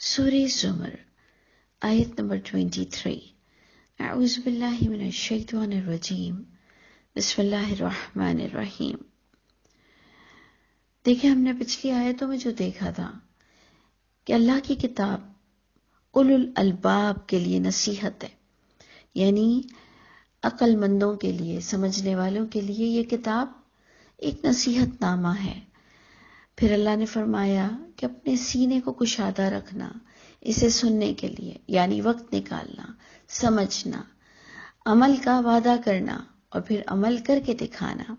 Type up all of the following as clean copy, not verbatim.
سورہ زمر آیت نمبر 23۔ اعوذ باللہ من الشیطان الرجیم، بسم اللہ الرحمن الرحیم۔ دیکھیں، ہم نے پچھلی آیتوں میں جو دیکھا تھا کہ اللہ کی کتاب اولو الالباب کے لیے نصیحت ہے، یعنی عقل مندوں کے لیے، سمجھنے والوں کے لیے یہ کتاب ایک نصیحت نامہ ہے۔ پھر اللہ نے فرمایا کہ اپنے سینے کو کشادہ رکھنا اسے سننے کے لیے، یعنی وقت نکالنا، سمجھنا، عمل کا وعدہ کرنا اور پھر عمل کر کے دکھانا۔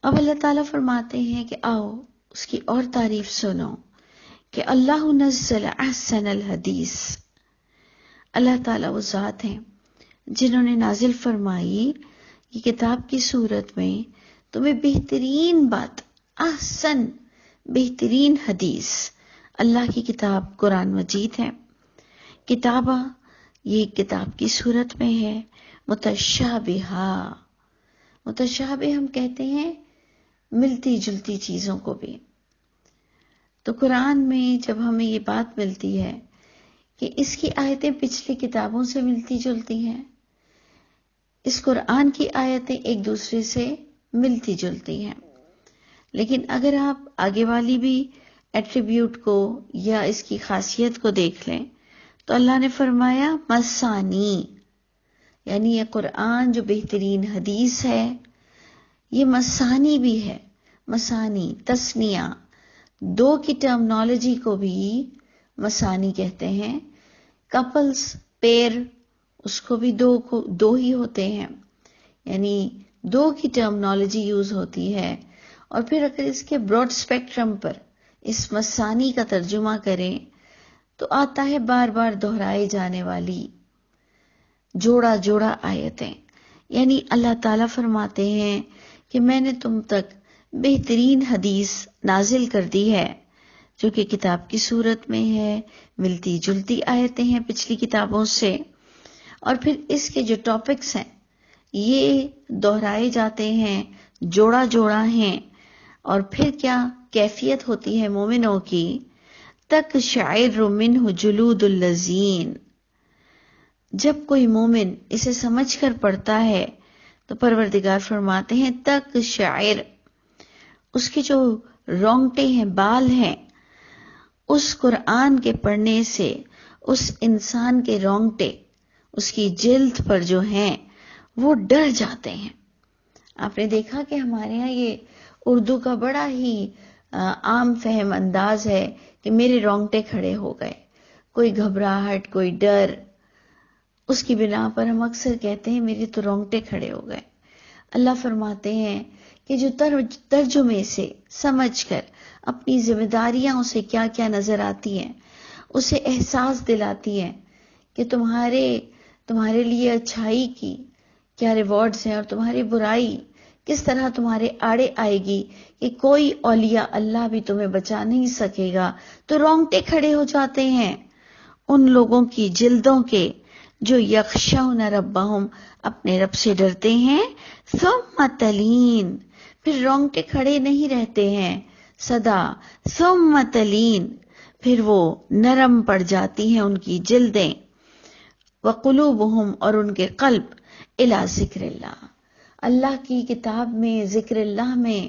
اب اللہ تعالیٰ فرماتے ہیں کہ آؤ اس کی اور تعریف سنو کہ اللہ نزل احسن الحدیث، اللہ تعالیٰ وہ ذات ہیں جنہوں نے نازل فرمائی یہ کتاب کی صورت میں تمہیں بہترین بات، احسن بہترین حدیث، اللہ کی کتاب قرآن مجید ہے۔ کتابہ یہ کتاب کی صورت میں ہے، متشابہہ، متشابہ ہم کہتے ہیں ملتی جلتی چیزوں کو بھی۔ تو قرآن میں جب ہمیں یہ بات ملتی ہے کہ اس کی آیتیں پچھلی کتابوں سے ملتی جلتی ہیں، اس قرآن کی آیتیں ایک دوسرے سے ملتی جلتی ہیں، لیکن اگر آپ آگے والی بھی ایٹریبیوٹ کو یا اس کی خاصیت کو دیکھ لیں تو اللہ نے فرمایا مثانی، یعنی یہ قرآن جو بہترین حدیث ہے یہ مثانی بھی ہے۔ مثانی تثنیہ، دو کی ٹرمنالوجی کو بھی مثانی کہتے ہیں۔ کپلز، پیر، اس کو بھی دو ہی ہوتے ہیں، یعنی دو کی ٹرمنالوجی یوز ہوتی ہے۔ اور پھر اگر اس کے براڈ اسپیکٹرم پر اس مثانی کا ترجمہ کریں تو آتا ہے بار بار دہرائے جانے والی جوڑا جوڑا آیتیں، یعنی اللہ تعالیٰ فرماتے ہیں کہ میں نے تم تک بہترین حدیث نازل کر دی ہے جو کہ کتاب کی صورت میں ہے، ملتی جلتی آیتیں ہیں پچھلی کتابوں سے، اور پھر اس کے جو ٹاپکس ہیں یہ دہرائے جاتے ہیں، جوڑا جوڑا ہیں۔ اور پھر کیا کیفیت ہوتی ہے مومنوں کی، تقشعر منہ جلود الذین، جب کوئی مومن اسے سمجھ کر پڑھتا ہے تو پروردگار فرماتے ہیں تقشعر، اس کے جو رونگٹے ہیں، بال ہیں، اس قرآن کے پڑھنے سے اس انسان کے رونگٹے، اس کی جلد پر جو ہیں وہ ڈر جاتے ہیں۔ آپ نے دیکھا کہ ہمارے ہاں یہ اردو کا بڑا ہی عام فہم انداز ہے کہ میرے رونگٹے کھڑے ہو گئے، کوئی گھبراہٹ، کوئی ڈر، اس کی بنا پر ہم اکثر کہتے ہیں میرے تو رونگٹے کھڑے ہو گئے۔ اللہ فرماتے ہیں کہ جو ترجمے سے سمجھ کر اپنی ذمہ داریاں اسے کیا کیا نظر آتی ہیں، اسے احساس دلاتی ہیں کہ تمہارے لیے اچھائی کی کیا ریوارڈز ہیں اور تمہاری برائی کس طرح تمہارے آڑے آئے گی، کہ کوئی اولیاء اللہ بھی تمہیں بچا نہیں سکے گا، تو رونگٹے کھڑے ہو جاتے ہیں ان لوگوں کی جلدوں کے جو یخشون ربہم، اپنے رب سے ڈرتے ہیں، ثم تلین، پھر رونگٹے کھڑے نہیں رہتے ہیں سدا، ثم تلین، پھر وہ نرم پڑ جاتی ہیں ان کی جلدیں، وقلوبہم، اور ان کے قلب، الی ذکر اللہ، اللہ کی کتاب میں، ذکر اللہ میں،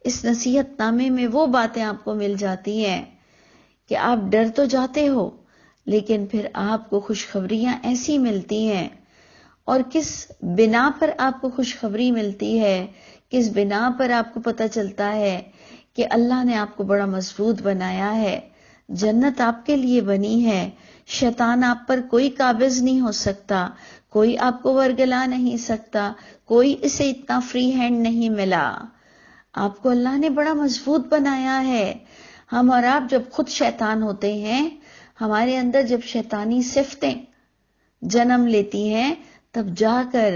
اس نصیحت نامے میں وہ باتیں آپ کو مل جاتی ہیں کہ آپ ڈر تو جاتے ہو لیکن پھر آپ کو خوشخبریاں ایسی ملتی ہیں۔ اور کس بنا پر آپ کو خوشخبری ملتی ہے، کس بنا پر آپ کو پتہ چلتا ہے کہ اللہ نے آپ کو بڑا مضبوط بنایا ہے، جنت آپ کے لیے بنی ہے، شیطان آپ پر کوئی قابض نہیں ہو سکتا، کوئی آپ کو ورگلا نہیں سکتا، کوئی اسے اتنا فری ہینڈ نہیں ملا، آپ کو اللہ نے بڑا مضبوط بنایا ہے۔ ہم اور آپ جب خود شیطان ہوتے ہیں، ہمارے اندر جب شیطانی صفتیں جنم لیتی ہیں، تب جا کر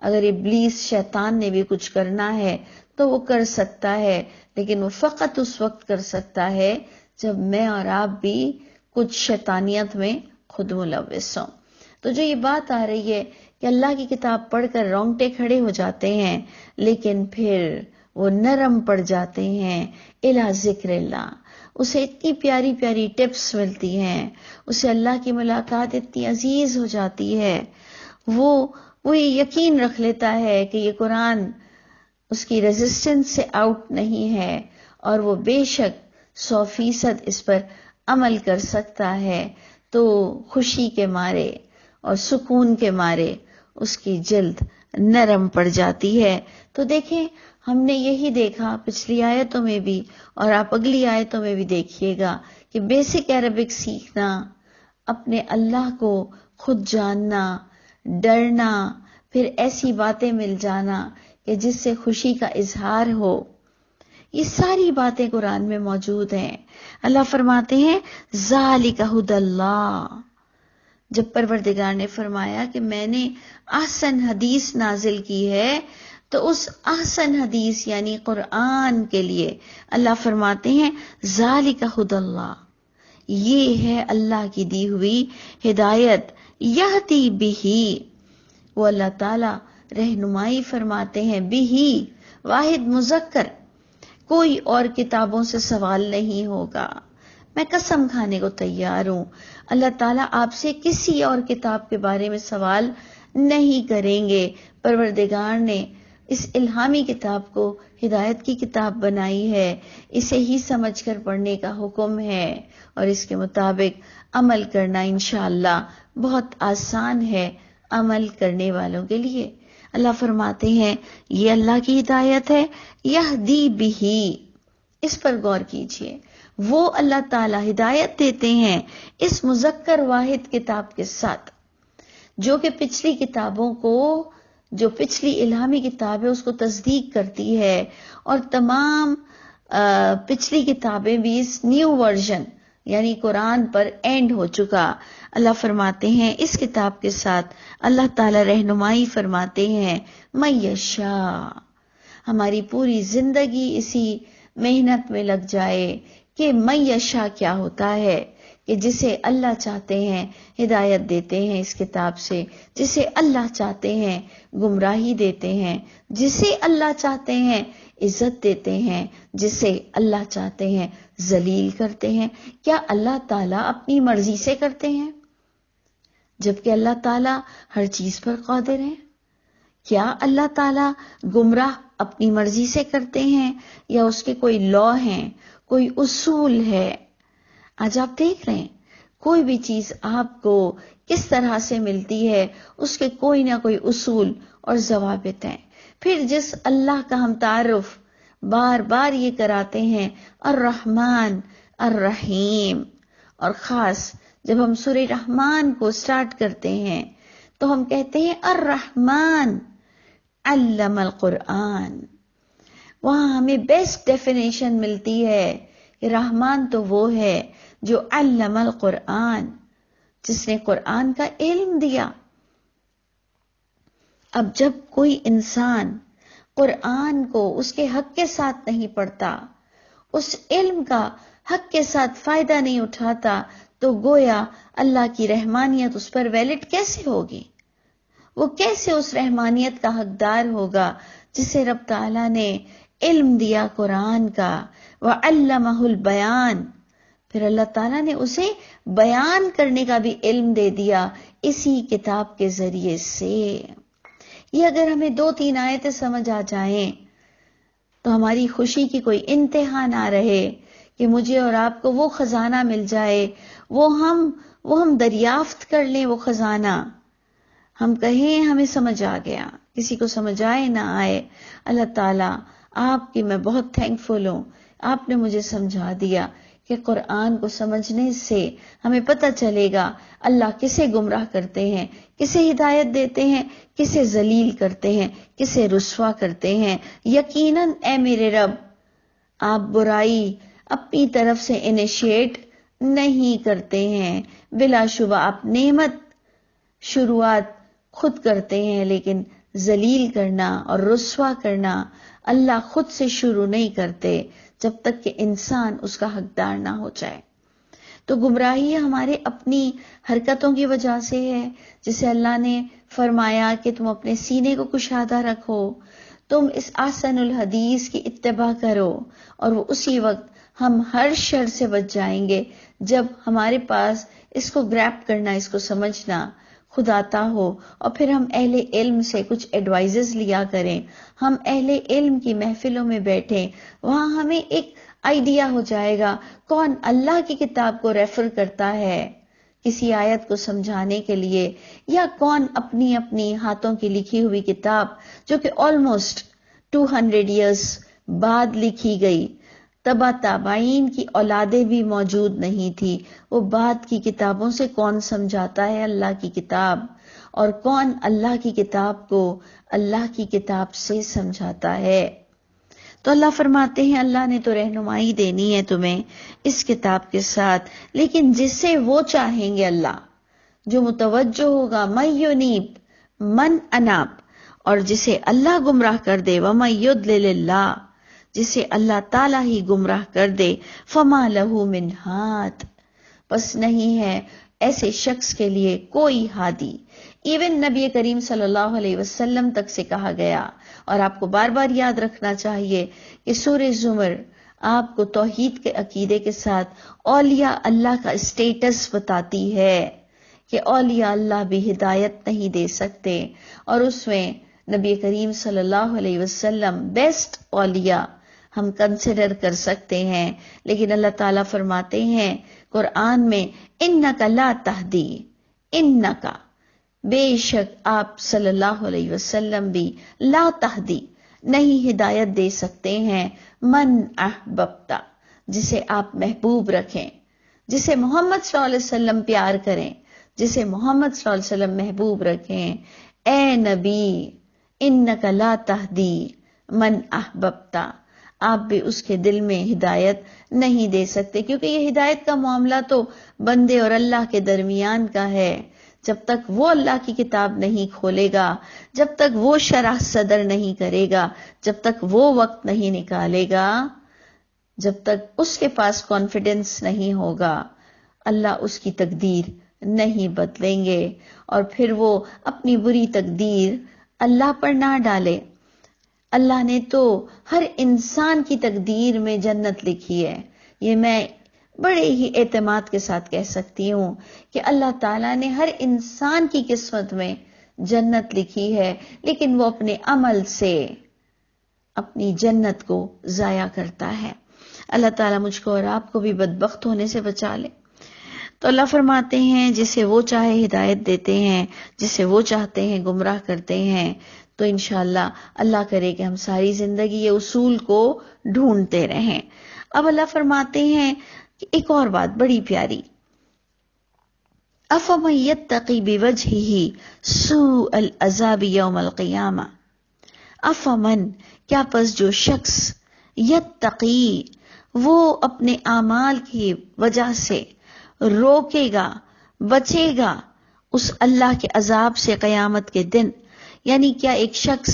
اگر ابلیس شیطان نے بھی کچھ کرنا ہے تو وہ کر سکتا ہے، لیکن وہ فقط اس وقت کر سکتا ہے جب میں اور آپ بھی کچھ شیطانیت میں خود ملوث ہوں۔ تو جو یہ بات آ رہی ہے کہ اللہ کی کتاب پڑھ کر رونگٹے کھڑے ہو جاتے ہیں، لیکن پھر وہ نرم پڑ جاتے ہیں الی ذکر اللہ. اسے اتنی پیاری پیاری ٹپس ملتی ہیں، اسے اللہ کی ملاقات اتنی عزیز ہو جاتی ہے، وہ یہ یقین رکھ لیتا ہے کہ یہ قرآن اس کی ریزسٹنس سے آؤٹ نہیں ہے اور وہ بے شک 100% اس پر عمل کر سکتا ہے. تو خوشی کے مارے اور سکون کے مارے اس کی جلد نرم پڑ جاتی ہے. تو دیکھیں ہم نے یہی دیکھا پچھلی آیتوں میں بھی، اور آپ اگلی آیتوں میں بھی دیکھیے گا کہ بیسک عربک سیکھنا، اپنے اللہ کو خود جاننا، ڈرنا، پھر ایسی باتیں مل جانا کہ جس سے خوشی کا اظہار ہو، یہ ساری باتیں قرآن میں موجود ہیں. اللہ فرماتے ہیں ذالک ھدی اللہ. جب پروردگار نے فرمایا کہ میں نے احسن حدیث نازل کی ہے، تو اس احسن حدیث یعنی قرآن کے لیے اللہ فرماتے ہیں ذالک ھدی اللہ، یہ ہے اللہ کی دی ہوئی ہدایت. یہدی بہ، وہ اللہ تعالی رہنمائی فرماتے ہیں، بہ واحد مذکر، کوئی اور کتابوں سے سوال نہیں ہوگا. میں قسم کھانے کو تیار ہوں، اللہ تعالیٰ آپ سے کسی اور کتاب کے بارے میں سوال نہیں کریں گے. پروردگار نے اس الہامی کتاب کو ہدایت کی کتاب بنائی ہے، اسے ہی سمجھ کر پڑھنے کا حکم ہے، اور اس کے مطابق عمل کرنا انشاءاللہ بہت آسان ہے عمل کرنے والوں کے لیے. اللہ فرماتے ہیں یہ اللہ کی ہدایت ہے، یہدی بہ، اس پر غور کیجئے. وہ اللہ تعالی ہدایت دیتے ہیں اس مذکر واحد کتاب کے ساتھ، جو کہ پچھلی کتابوں کو، جو پچھلی الہامی کتاب ہے اس کو تصدیق کرتی ہے، اور تمام پچھلی کتابیں بھی اس نیو ورژن یعنی قرآن پر اینڈ ہو چکا. اللہ فرماتے ہیں اس کتاب کے ساتھ اللہ تعالی رہنمائی فرماتے ہیں من یشاء. ہماری پوری زندگی اسی محنت میں لگ جائے کہ من یشاء کیا ہوتا ہے، کہ جسے اللہ چاہتے ہیں ہدایت دیتے ہیں اس کتاب سے، جسے اللہ چاہتے ہیں گمراہی دیتے ہیں، جسے اللہ چاہتے ہیں عزت دیتے ہیں، جسے اللہ چاہتے ہیں ذلیل کرتے ہیں. کیا اللہ تعالیٰ اپنی مرضی سے کرتے ہیں جبکہ اللہ تعالیٰ ہر چیز پر قادر ہیں؟ کیا اللہ تعالیٰ گمراہ اپنی مرضی سے کرتے ہیں یا اس کے کوئی لا ہیں، کوئی اصول ہے؟ آج آپ دیکھ رہے ہیں کوئی بھی چیز آپ کو کس طرح سے ملتی ہے، اس کے کوئی نہ کوئی اصول اور ضوابط ہیں. پھر جس اللہ کا ہم تعارف بار بار یہ کراتے ہیں الرحمن الرحیم، اور خاص جب ہم سورہ رحمان کو سٹارٹ کرتے ہیں تو ہم کہتے ہیں الرحمن علم القرآن. وہاں ہمیں بیسٹ ڈیفینیشن ملتی ہے کہ رحمان تو وہ ہے جو علم القرآن، جس نے قرآن کا علم دیا. اب جب کوئی انسان قرآن کو اس کے حق کے ساتھ نہیں پڑھتا، اس علم کا حق کے ساتھ فائدہ نہیں اٹھاتا، تو گویا اللہ کی رحمانیت اس پر ویلڈ کیسے ہوگی؟ وہ کیسے اس رحمانیت کا حقدار ہوگا جسے رب تعالیٰ نے علم دیا قرآن کا؟ وَعَلَّمَهُ الْبَيَانِ، پھر اللہ تعالیٰ نے اسے بیان کرنے کا بھی علم دے دیا اسی کتاب کے ذریعے سے. یہ اگر ہمیں 2-3 آیتیں سمجھ آ جائیں تو ہماری خوشی کی کوئی انتہا نہ رہے کہ مجھے اور آپ کو وہ خزانہ مل جائے، وہ ہم دریافت کر لیں. وہ خزانہ ہم کہیں ہمیں سمجھ آ گیا، کسی کو سمجھ آئے نہ آئے، اللہ تعالیٰ آپ کی میں بہت تھینکفل ہوں، آپ نے مجھے سمجھا دیا کہ قرآن کو سمجھنے سے ہمیں پتہ چلے گا اللہ کسے گمراہ کرتے ہیں، کسے ہدایت دیتے ہیں، کسے ذلیل کرتے ہیں، کسے رسوا کرتے ہیں. یقیناً اے میرے رب، آپ برائی اپنی طرف سے انیشیٹ نہیں کرتے ہیں، بلا شبہ آپ نعمت شروعات خود کرتے ہیں، لیکن ذلیل کرنا اور رسوا کرنا اللہ خود سے شروع نہیں کرتے جب تک کہ انسان اس کا حقدار نہ ہو جائے. تو گمراہی ہمارے اپنی حرکتوں کی وجہ سے ہے. جسے اللہ نے فرمایا کہ تم اپنے سینے کو کشادہ رکھو، تم اس احسن الحدیث کی اتباع کرو، اور وہ اسی وقت ہم ہر شر سے بچ جائیں گے جب ہمارے پاس اس کو گریپ کرنا، اس کو سمجھنا خود آتا ہو، اور پھر ہم اہل علم سے کچھ ایڈوائزز لیا کریں، ہم اہل علم کی محفلوں میں بیٹھیں، وہاں ہمیں ایک آئیڈیا ہو جائے گا کون اللہ کی کتاب کو ریفر کرتا ہے کسی آیت کو سمجھانے کے لیے، یا کون اپنی اپنی ہاتھوں کی لکھی ہوئی کتاب جو کہ آلموسٹ 200 ایئرز بعد لکھی گئی، تبا تابعین کی اولادیں بھی موجود نہیں تھی، وہ بعد کی کتابوں سے کون سمجھاتا ہے اللہ کی کتاب، اور کون اللہ کی کتاب کو اللہ کی کتاب سے سمجھاتا ہے۔ تو اللہ فرماتے ہیں اللہ نے تو رہنمائی دینی ہے تمہیں اس کتاب کے ساتھ، لیکن جسے وہ چاہیں گے اللہ، جو متوجہ ہوگا، من ینیب من اناب، اور جسے اللہ گمراہ کر دے، ومن یضلل اللہ، جسے اللہ تعالیٰ ہی گمراہ کر دے، فما لہ من ہاد، بس نہیں ہے ایسے شخص کے لیے کوئی ہادی۔ ایون نبی کریم صلی اللہ علیہ وسلم تک سے کہا گیا، اور آپ کو بار بار یاد رکھنا چاہیے کہ سورہ زمر آپ کو توحید کے عقیدے کے ساتھ اولیاء اللہ کا اسٹیٹس بتاتی ہے کہ اولیاء اللہ بھی ہدایت نہیں دے سکتے، اور اس میں نبی کریم صلی اللہ علیہ وسلم بیسٹ اولیاء ہم کنسیڈر کر سکتے ہیں، لیکن اللہ تعالیٰ فرماتے ہیں قرآن میں انکا لا تہدی، انکا بے شک آپ صلی اللہ علیہ وسلم بھی لا تہدی نہیں ہدایت دے سکتے ہیں، من احببتا جسے آپ محبوب رکھیں، جسے محمد صلی اللہ علیہ وسلم پیار کریں، جسے محمد صلی اللہ علیہ وسلم محبوب رکھیں۔ اے نبی انکا لا تہدی من احببتا، آپ بھی اس کے دل میں ہدایت نہیں دے سکتے، کیونکہ یہ ہدایت کا معاملہ تو بندے اور اللہ کے درمیان کا ہے۔ جب تک وہ اللہ کی کتاب نہیں کھولے گا، جب تک وہ شرح صدر نہیں کرے گا، جب تک وہ وقت نہیں نکالے گا، جب تک اس کے پاس کانفیڈنس نہیں ہوگا، اللہ اس کی تقدیر نہیں بدلیں گے، اور پھر وہ اپنی بری تقدیر اللہ پر نہ ڈالے۔ اللہ نے تو ہر انسان کی تقدیر میں جنت لکھی ہے، یہ میں بڑے ہی اعتماد کے ساتھ کہہ سکتی ہوں کہ اللہ تعالیٰ نے ہر انسان کی قسمت میں جنت لکھی ہے، لیکن وہ اپنے عمل سے اپنی جنت کو ضائع کرتا ہے۔ اللہ تعالیٰ مجھ کو اور آپ کو بھی بدبخت ہونے سے بچا لے۔ تو اللہ فرماتے ہیں جسے وہ چاہے ہدایت دیتے ہیں، جسے وہ چاہتے ہیں گمراہ کرتے ہیں۔ تو انشاءاللہ اللہ کرے کہ ہم ساری زندگی یہ اصول کو ڈھونڈتے رہیں۔ اب اللہ فرماتے ہیں کہ ایک اور بات بڑی پیاری، افمن یتقی بوجہہ سوء العذاب یوم القیامہ، افمن کیا پس جو شخص یتقی وہ اپنے اعمال کی وجہ سے روکے گا، بچے گا اس اللہ کے عذاب سے قیامت کے دن، یعنی کیا ایک شخص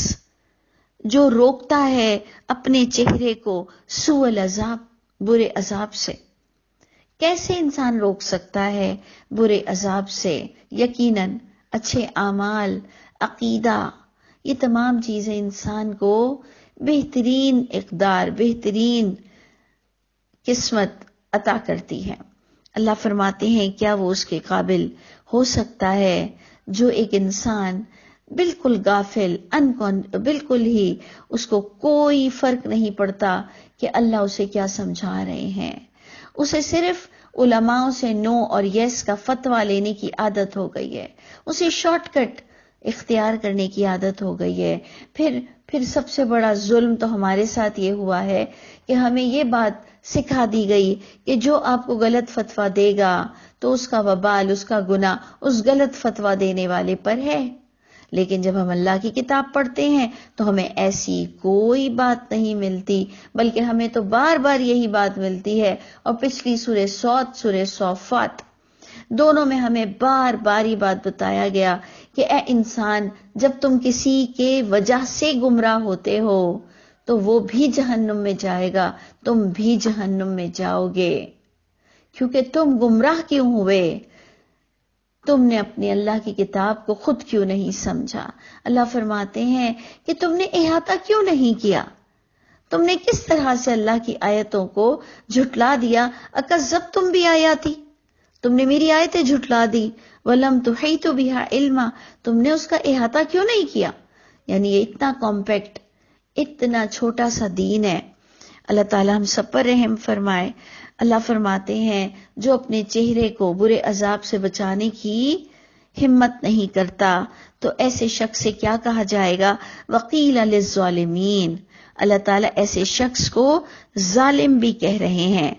جو روکتا ہے اپنے چہرے کو سوء العذاب برے عذاب سے، کیسے انسان روک سکتا ہے برے عذاب سے؟ یقیناً اچھے اعمال، عقیدہ، یہ تمام چیزیں انسان کو بہترین اقدار، بہترین قسمت عطا کرتی ہے۔ اللہ فرماتے ہیں کیا وہ اس کے قابل ہو سکتا ہے جو ایک انسان بالکل غافل، بالکل ہی اس کو کوئی فرق نہیں پڑتا کہ اللہ اسے کیا سمجھا رہے ہیں، اسے صرف علماء سے نو اور یس کا فتویٰ لینے کی عادت ہو گئی ہے، اسے شارٹ کٹ اختیار کرنے کی عادت ہو گئی ہے۔ پھر سب سے بڑا ظلم تو ہمارے ساتھ یہ ہوا ہے کہ ہمیں یہ بات سکھا دی گئی کہ جو آپ کو غلط فتویٰ دے گا تو اس کا وبال، اس کا گناہ اس غلط فتویٰ دینے والے پر ہے۔ لیکن جب ہم اللہ کی کتاب پڑھتے ہیں تو ہمیں ایسی کوئی بات نہیں ملتی، بلکہ ہمیں تو بار بار یہی بات ملتی ہے، اور پچھلی سورہ صاد، سورہ صافات، دونوں میں ہمیں بار بار یہ بات بتایا گیا کہ اے انسان، جب تم کسی کے وجہ سے گمراہ ہوتے ہو تو وہ بھی جہنم میں جائے گا، تم بھی جہنم میں جاؤ گے، کیونکہ تم گمراہ کیوں ہوئے؟ تم نے اپنی اللہ کی کتاب کو خود کیوں نہیں سمجھا؟ اللہ فرماتے ہیں کہ تم نے احاطہ کیوں نہیں کیا؟ تم نے کس طرح سے اللہ کی آیتوں کو جھٹلا دیا؟ اکذبتم بآیاتی، تم نے میری آیتیں جھٹلا دی، ولم تحیطوا بہا علما، تم نے اس کا احاطہ کیوں نہیں کیا؟ یعنی یہ اتنا کمپیکٹ، اتنا چھوٹا سا دین ہے۔ اللہ تعالی ہم سب پر رحم فرمائے۔ اللہ فرماتے ہیں جو اپنے چہرے کو برے عذاب سے بچانے کی ہمت نہیں کرتا تو ایسے شخص سے کیا کہا جائے گا؟ وقیل للظالمین، اللہ تعالیٰ ایسے شخص کو ظالم بھی کہہ رہے ہیں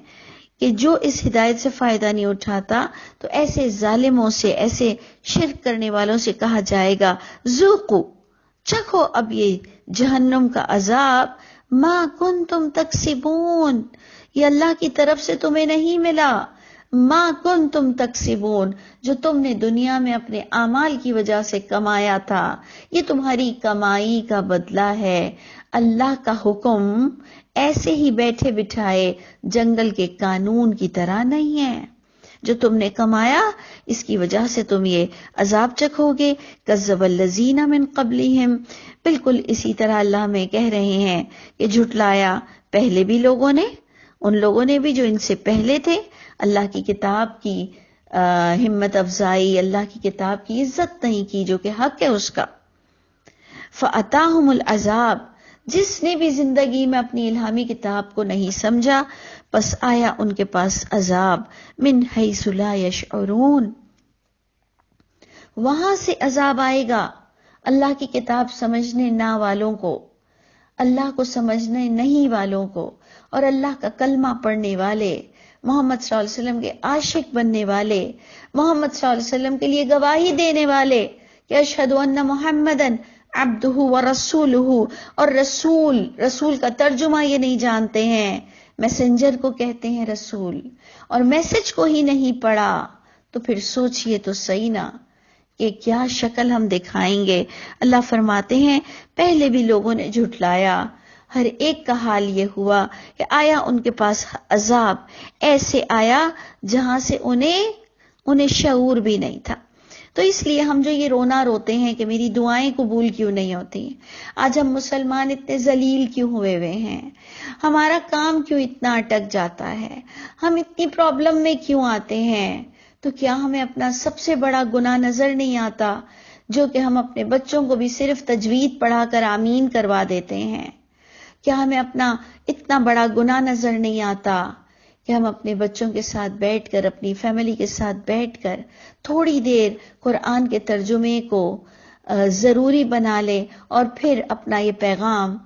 کہ جو اس ہدایت سے فائدہ نہیں اٹھاتا، تو ایسے ظالموں سے، ایسے شرک کرنے والوں سے کہا جائے گا ذوقوا، چکھو اب یہ جہنم کا عذاب، ما کنتم تکسبون، یہ اللہ کی طرف سے تمہیں نہیں ملا، ما کنتم تکسبون، جو تم نے دنیا میں اپنے اعمال کی وجہ سے کمایا تھا، یہ تمہاری کمائی کا بدلہ ہے۔ اللہ کا حکم ایسے ہی بیٹھے بٹھائے جنگل کے قانون کی طرح نہیں ہے، جو تم نے کمایا اس کی وجہ سے تم یہ عذاب چکھو گے۔ کذب الذین من قبلہم، بالکل اسی طرح اللہ میں کہہ رہے ہیں کہ جھٹلایا پہلے بھی لوگوں نے، ان لوگوں نے بھی جو ان سے پہلے تھے، اللہ کی کتاب کی ہمت افزائی، اللہ کی کتاب کی عزت نہیں کی جو کہ حق ہے اس کا۔ فَأَتَاهُمُ الْعَذَابُ، جس نے بھی زندگی میں اپنی الہامی کتاب کو نہیں سمجھا، پس آیا ان کے پاس عذاب، من حیث لا یشعرون، وہاں سے عذاب آئے گا اللہ کی کتاب سمجھنے نہ والوں کو، اللہ کو سمجھنے نہیں والوں کو، اور اللہ کا کلمہ پڑھنے والے، محمد صلی اللہ علیہ وسلم کے عاشق بننے والے، محمد صلی اللہ علیہ وسلم کے لیے گواہی دینے والے کہ اشہد ان محمدن عبدہ ورسولہ، اور رسول کا ترجمہ یہ نہیں جانتے ہیں، میسنجر کو کہتے ہیں رسول، اور میسج کو ہی نہیں پڑھا، تو پھر سوچئے تو صحیح نا کہ کیا شکل ہم دکھائیں گے۔ اللہ فرماتے ہیں پہلے بھی لوگوں نے جھٹلایا، ہر ایک کا حال یہ ہوا کہ آیا ان کے پاس عذاب، ایسے آیا جہاں سے انہیں شعور بھی نہیں تھا۔ تو اس لیے ہم جو یہ رونا روتے ہیں کہ میری دعائیں قبول کیوں نہیں ہوتی، آج ہم مسلمان اتنے ذلیل کیوں ہوئے ہیں، ہمارا کام کیوں اتنا اٹک جاتا ہے، ہم اتنی پرابلم میں کیوں آتے ہیں، تو کیا ہمیں اپنا سب سے بڑا گناہ نظر نہیں آتا جو کہ ہم اپنے بچوں کو بھی صرف تجوید پڑھا کر آمین کروا دیتے ہیں؟ کیا ہمیں اپنا اتنا بڑا گناہ نظر نہیں آتا کہ ہم اپنے بچوں کے ساتھ بیٹھ کر، اپنی فیملی کے ساتھ بیٹھ کر تھوڑی دیر قرآن کے ترجمے کو ضروری بنا لیں اور پھر اپنا یہ پیغام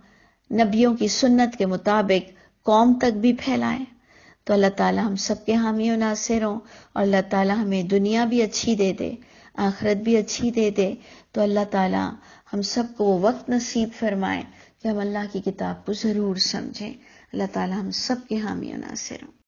نبیوں کی سنت کے مطابق قوم تک بھی پھیلائیں؟ تو اللہ تعالی ہم سب کے حامی و ناصر ہوں، اور اللہ تعالی ہمیں دنیا بھی اچھی دے دے، آخرت بھی اچھی دے دے۔ تو اللہ تعالی ہم سب کو وہ وقت نصیب فرمائے کہ ہم اللہ کی کتاب کو ضرور سمجھیں۔ اللہ تعالی ہم سب کے حامی و ناصر ہوں۔